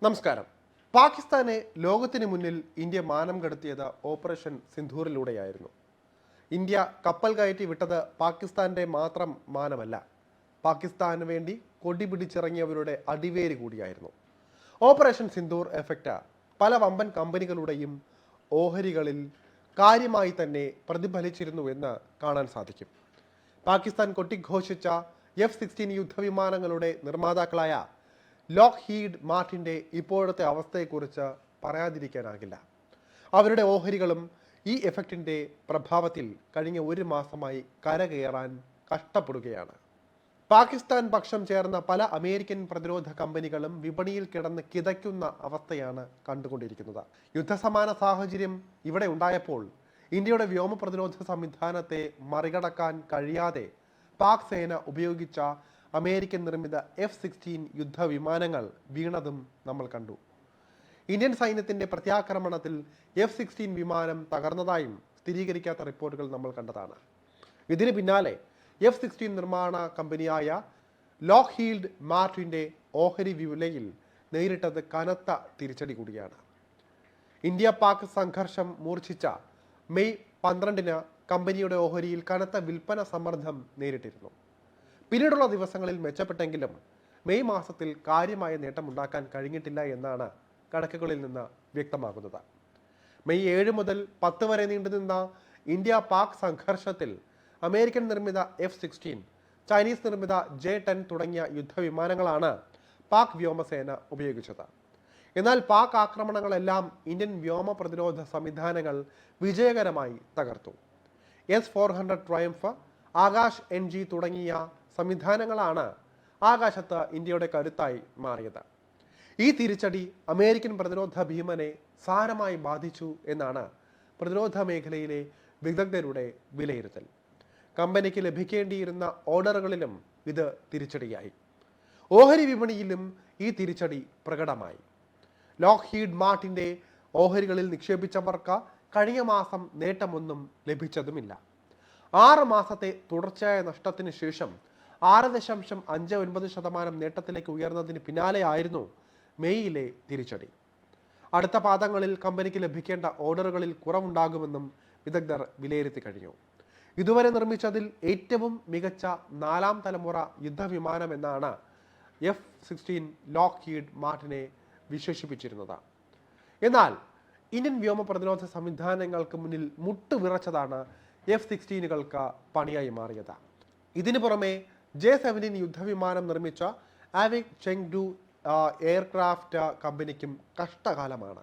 നമസ്കാരം. പാകിസ്ഥാനെ ലോകത്തിന് മുന്നിൽ ഇന്ത്യ മാനം കെടുത്തിയത് ഓപ്പറേഷൻ സിന്ധൂറിലൂടെയായിരുന്നു. ഇന്ത്യ കപ്പൽ കയറ്റി വിട്ടത് പാകിസ്ഥാന്റെ മാത്രം മാനമല്ല, പാകിസ്ഥാന് വേണ്ടി കൊടി പിടിച്ചിറങ്ങിയവരുടെ അടിവേര് കൂടിയായിരുന്നു. ഓപ്പറേഷൻ സിന്ധൂർ എഫക്റ്റ് പല വമ്പൻ കമ്പനികളുടെയും ഓഹരികളിൽ കാര്യമായി തന്നെ പ്രതിഫലിച്ചിരുന്നു എന്ന് കാണാൻ സാധിക്കും. പാകിസ്ഥാൻ കൊട്ടിഘോഷിച്ച F-16 യുദ്ധവിമാനങ്ങളുടെ നിർമ്മാതാക്കളായ ലോക്ക് ഹീഡ് മാർട്ടിൻ്റെ ഇപ്പോഴത്തെ അവസ്ഥയെക്കുറിച്ച് പറയാതിരിക്കാനാകില്ല. അവരുടെ ഓഹരികളും ഈ എഫക്റ്റിൻ്റെ പ്രഭാവത്തിൽ കഴിഞ്ഞ ഒരു മാസമായി കരകയറാൻ കഷ്ടപ്പെടുകയാണ്. പാകിസ്ഥാൻ പക്ഷം ചേർന്ന പല അമേരിക്കൻ പ്രതിരോധ കമ്പനികളും വിപണിയിൽ കിടന്ന് കിതയ്ക്കുന്ന അവസ്ഥയാണ് കണ്ടുകൊണ്ടിരിക്കുന്നത്. യുദ്ധസമാന സാഹചര്യം ഇവിടെ ഉണ്ടായപ്പോൾ ഇന്ത്യയുടെ വ്യോമ പ്രതിരോധ സംവിധാനത്തെ മറികടക്കാൻ കഴിയാതെ പാക് സേന ഉപയോഗിച്ച അമേരിക്കൻ നിർമ്മിത F-16 യുദ്ധവിമാനങ്ങൾ വീണതും നമ്മൾ കണ്ടു. ഇന്ത്യൻ സൈന്യത്തിന്റെ പ്രത്യാക്രമണത്തിൽ F-16 വിമാനം തകർന്നതായും സ്ഥിരീകരിക്കാത്ത റിപ്പോർട്ടുകൾ നമ്മൾ കണ്ടതാണ്. ഇതിന് പിന്നാലെ F-16 നിർമ്മാണ കമ്പനിയായ ലോക്ക് ഹീഡ് മാർട്ടിന്റെ ഓഹരി വിലയിൽ നേരിട്ടത് കനത്ത തിരിച്ചടി കൂടിയാണ്. ഇന്ത്യ പാക് സംഘർഷം മൂർച്ഛിച്ച മെയ് 12-ന് കമ്പനിയുടെ ഓഹരിയിൽ കനത്ത വിൽപ്പന സമ്മർദ്ദം നേരിട്ടിരുന്നു. പിന്നീടുള്ള ദിവസങ്ങളിൽ മെച്ചപ്പെട്ടെങ്കിലും മെയ് മാസത്തിൽ കാര്യമായ നേട്ടമുണ്ടാക്കാൻ കഴിഞ്ഞിട്ടില്ല എന്നാണ് കണക്കുകളിൽ നിന്ന് വ്യക്തമാകുന്നത്. മെയ് 7 മുതൽ 10 വരെ നീണ്ടുനിന്ന ഇന്ത്യ പാക് സംഘർഷത്തിൽ അമേരിക്കൻ നിർമ്മിത F-16, ചൈനീസ് നിർമ്മിത J-10 തുടങ്ങിയ യുദ്ധവിമാനങ്ങളാണ് പാക് വ്യോമസേന ഉപയോഗിച്ചത്. എന്നാൽ പാക് ആക്രമണങ്ങളെല്ലാം ഇന്ത്യൻ വ്യോമ പ്രതിരോധ സംവിധാനങ്ങൾ വിജയകരമായി തകർത്തു. S-400 ട്രയംഫ്, ആകാശ് NG തുടങ്ങിയ സംവിധാനങ്ങളാണ് ആകാശത്ത് ഇന്ത്യയുടെ കരുത്തായി മാറിയത്. ഈ തിരിച്ചടി അമേരിക്കൻ പ്രതിരോധ ഭീമനെ സാരമായി ബാധിച്ചു എന്നാണ് പ്രതിരോധ മേഖലയിലെ വിദഗ്ധരുടെ വിലയിരുത്തൽ. കമ്പനിക്ക് ലഭിക്കേണ്ടിയിരുന്ന ഓർഡറുകളിലും ഇത് തിരിച്ചടിയായി. ഓഹരി വിപണിയിലും ഈ തിരിച്ചടി പ്രകടമായി. ലോക്ക് ഹീഡ് മാർട്ടിന്റെ ഓഹരികളിൽ നിക്ഷേപിച്ചവർക്ക് കഴിഞ്ഞ മാസം നേട്ടമൊന്നും ലഭിച്ചതുമില്ല. 6 മാസത്തെ തുടർച്ചയായ നഷ്ടത്തിന് ശേഷം 6.59% നേട്ടത്തിലേക്ക് ഉയർന്നതിന് പിന്നാലെയായിരുന്നു മെയ്യിലെ തിരിച്ചടി. അടുത്ത പാദങ്ങളിൽ കമ്പനിക്ക് ലഭിക്കേണ്ട ഓർഡറുകളിൽ കുറവുണ്ടാകുമെന്നും വിദഗ്ധർ വിലയിരുത്തി കഴിഞ്ഞു. ഇതുവരെ നിർമ്മിച്ചതിൽ ഏറ്റവും മികച്ച 4ാം തലമുറ യുദ്ധവിമാനം എന്നാണ് F-16 ലോക്ക് ഹീഡ് മാർട്ടിനെ വിശേഷിപ്പിച്ചിരുന്നത്. എന്നാൽ ഇന്ത്യൻ വ്യോമ പ്രതിരോധ സംവിധാനങ്ങൾക്ക് മുന്നിൽ മുട്ടുവിറച്ചതാണ് F-16കൾക്ക് പണിയായി മാറിയത്. ഇതിനു പുറമെ J-17 യുദ്ധവിമാനം നിർമ്മിച്ച ആവിക് ചെങ്ഡു എയർക്രാഫ്റ്റ് കമ്പനിക്കും കഷ്ടകാലമാണ്.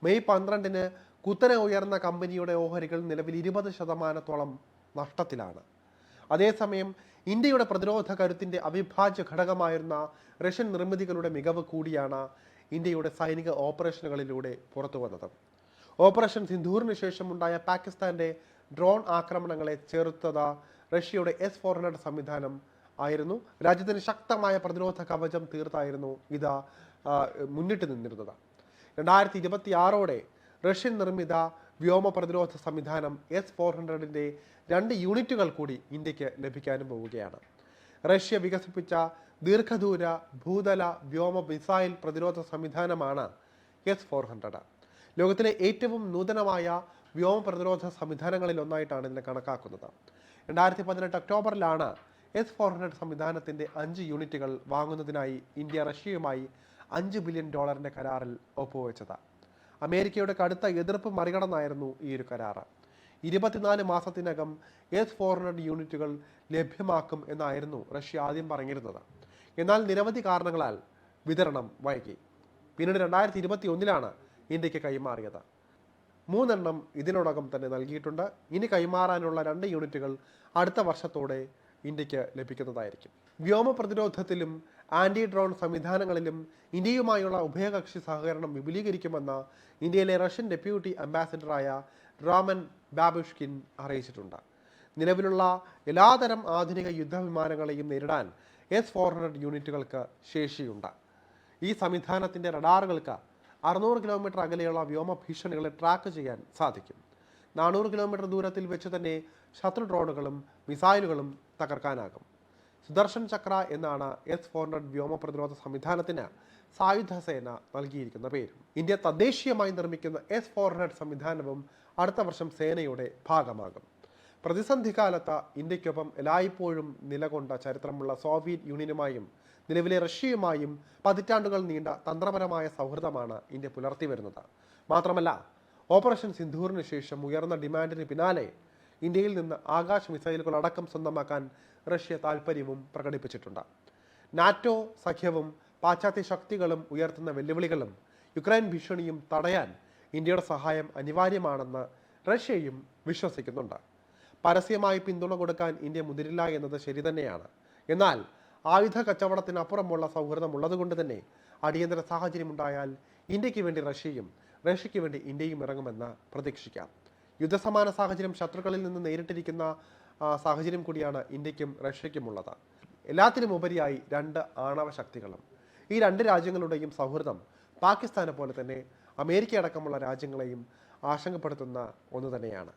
മെയ് 12-ന് കുത്തനെ ഉയർന്ന കമ്പനിയുടെ ഓഹരികൾ നിലവിൽ 20% നഷ്ടത്തിലാണ്. അതേസമയം ഇന്ത്യയുടെ പ്രതിരോധ കരുത്തിന്റെ അവിഭാജ്യ ഘടകമായിരുന്ന റഷ്യൻ നിർമ്മിതികളുടെ മികവ് കൂടിയാണ് ഇന്ത്യയുടെ സൈനിക ഓപ്പറേഷനുകളിലൂടെ പുറത്തു വന്നത്. ഓപ്പറേഷൻ സിന്ധൂറിന് ശേഷമുണ്ടായ പാകിസ്ഥാന്റെ ഡ്രോൺ ആക്രമണങ്ങളെ ചെറുത്തത് റഷ്യയുടെ S-400 സംവിധാനം ആയിരുന്നു. രാജ്യത്തിന് ശക്തമായ പ്രതിരോധ കവചം തീർത്തായിരുന്നു ഇത് മുന്നിട്ട് നിന്നിരുന്നത്. 2026ഓടെ റഷ്യൻ നിർമ്മിത വ്യോമ പ്രതിരോധ സംവിധാനം S-400ന്റെ 2 യൂണിറ്റുകൾ കൂടി ഇന്ത്യക്ക് ലഭിക്കാനും പോവുകയാണ്. റഷ്യ വികസിപ്പിച്ച ദീർഘദൂര ഭൂതല വ്യോമ മിസൈൽ പ്രതിരോധ സംവിധാനമാണ് S-400. ലോകത്തിലെ ഏറ്റവും നൂതനമായ വ്യോമ പ്രതിരോധ സംവിധാനങ്ങളിൽ ഒന്നായിട്ടാണ് ഇതിനെ കണക്കാക്കുന്നത്. 2018 ഒക്ടോബറിലാണ് S-400 സംവിധാനത്തിന്റെ 5 യൂണിറ്റുകൾ വാങ്ങുന്നതിനായി ഇന്ത്യ റഷ്യയുമായി $5 ബില്യൺ കരാറിൽ ഒപ്പുവെച്ചത്. അമേരിക്കയുടെ കടുത്ത എതിർപ്പ് മറികടന്നായിരുന്നു ഈ ഒരു കരാറ്. 24 മാസത്തിനകം S-400 യൂണിറ്റുകൾ ലഭ്യമാക്കും എന്നായിരുന്നു റഷ്യ ആദ്യം പറഞ്ഞിരുന്നത്. എന്നാൽ നിരവധി കാരണങ്ങളാൽ വിതരണം വൈകി. പിന്നീട് 2021-ലാണ് ഇന്ത്യക്ക് കൈമാറിയത്. 3 എണ്ണം ഇതിനോടകം തന്നെ നൽകിയിട്ടുണ്ട്. ഇനി കൈമാറാനുള്ള 2 യൂണിറ്റുകൾ അടുത്ത വർഷത്തോടെ ഇന്ത്യക്ക് ലഭിക്കുന്നതായിരിക്കും. വ്യോമ പ്രതിരോധത്തിലും ആന്റി ഡ്രോൺ സംവിധാനങ്ങളിലും ഇന്ത്യയുമായുള്ള ഉഭയകക്ഷി സഹകരണം വിപുലീകരിക്കുമെന്ന് ഇന്ത്യയിലെ റഷ്യൻ ഡെപ്യൂട്ടി അംബാസിഡറായ റോമൻ ബാബുഷ്കിൻ അറിയിച്ചിട്ടുണ്ട്. നിലവിലുള്ള എല്ലാതരം ആധുനിക യുദ്ധവിമാനങ്ങളെയും നേരിടാൻ S-400 യൂണിറ്റുകൾക്ക് ശേഷിയുണ്ട്. ഈ സംവിധാനത്തിന്റെ റഡാറുകൾക്ക് 600 കിലോമീറ്റർ അകലെയുള്ള വ്യോമ ഭീഷണികളെ ട്രാക്ക് ചെയ്യാൻ സാധിക്കും. 400 കിലോമീറ്റർ ദൂരത്തിൽ വെച്ച് തന്നെ ശത്രു ഡ്രോണുകളും മിസൈലുകളും തകർക്കാനാകും. സുദർശൻ ചക്ര എന്നാണ് S-400 വ്യോമ പ്രതിരോധ സംവിധാനത്തിന് സായുധ സേന നൽകിയിരിക്കുന്ന പേരും. ഇന്ത്യ തദ്ദേശീയമായി നിർമ്മിക്കുന്ന S-400 സംവിധാനവും അടുത്ത വർഷം സേനയുടെ ഭാഗമാകും. പ്രതിസന്ധി കാലത്ത് ഇന്ത്യക്കൊപ്പം എല്ലായ്പ്പോഴും നിലകൊണ്ട ചരിത്രമുള്ള സോവിയറ്റ് യൂണിയനുമായും നിലവിലെ റഷ്യയുമായും പതിറ്റാണ്ടുകൾ നീണ്ട തന്ത്രപരമായ സൗഹൃദമാണ് ഇന്ത്യ പുലർത്തി വരുന്നത്. മാത്രമല്ല, ഓപ്പറേഷൻ സിന്ധൂറിന് ശേഷം ഉയർന്ന ഡിമാൻഡിന് പിന്നാലെ ഇന്ത്യയിൽ നിന്ന് ആകാശ മിസൈലുകൾ അടക്കം സ്വന്തമാക്കാൻ റഷ്യ താൽപ്പര്യവും പ്രകടിപ്പിച്ചിട്ടുണ്ട്. നാറ്റോ സഖ്യവും പാശ്ചാത്യ ശക്തികളും ഉയർത്തുന്ന വെല്ലുവിളികളും യുക്രൈൻ ഭീഷണിയും തടയാൻ ഇന്ത്യയുടെ സഹായം അനിവാര്യമാണെന്ന് റഷ്യയും വിശ്വസിക്കുന്നുണ്ട്. പരസ്യമായി പിന്തുണ കൊടുക്കാൻ ഇന്ത്യ മുതിരില്ല എന്നത് ശരി തന്നെയാണ്. എന്നാൽ ആയുധ കച്ചവടത്തിനപ്പുറമുള്ള സൗഹൃദം ഉള്ളതുകൊണ്ട് തന്നെ അടിയന്തര സാഹചര്യമുണ്ടായാൽ ഇന്ത്യക്ക് വേണ്ടി റഷ്യയും റഷ്യയ്ക്ക് വേണ്ടി ഇന്ത്യയും ഇറങ്ങുമെന്ന് പ്രതീക്ഷിക്കാം. യുദ്ധസമാന സാഹചര്യം ശത്രുക്കളിൽ നിന്ന് നേരിട്ടിരിക്കുന്ന സാഹചര്യം കൂടിയാണ് ഇന്ത്യക്കും റഷ്യയ്ക്കുമുള്ളത്. എല്ലാത്തിനും ഉപരിയായി രണ്ട് ആണവ ശക്തികളും. ഈ രണ്ട് രാജ്യങ്ങളുടെയും സൗഹൃദം പാകിസ്ഥാനെ പോലെ തന്നെ അമേരിക്ക അടക്കമുള്ള രാജ്യങ്ങളെയും ആശങ്കപ്പെടുത്തുന്ന ഒന്ന് തന്നെയാണ്.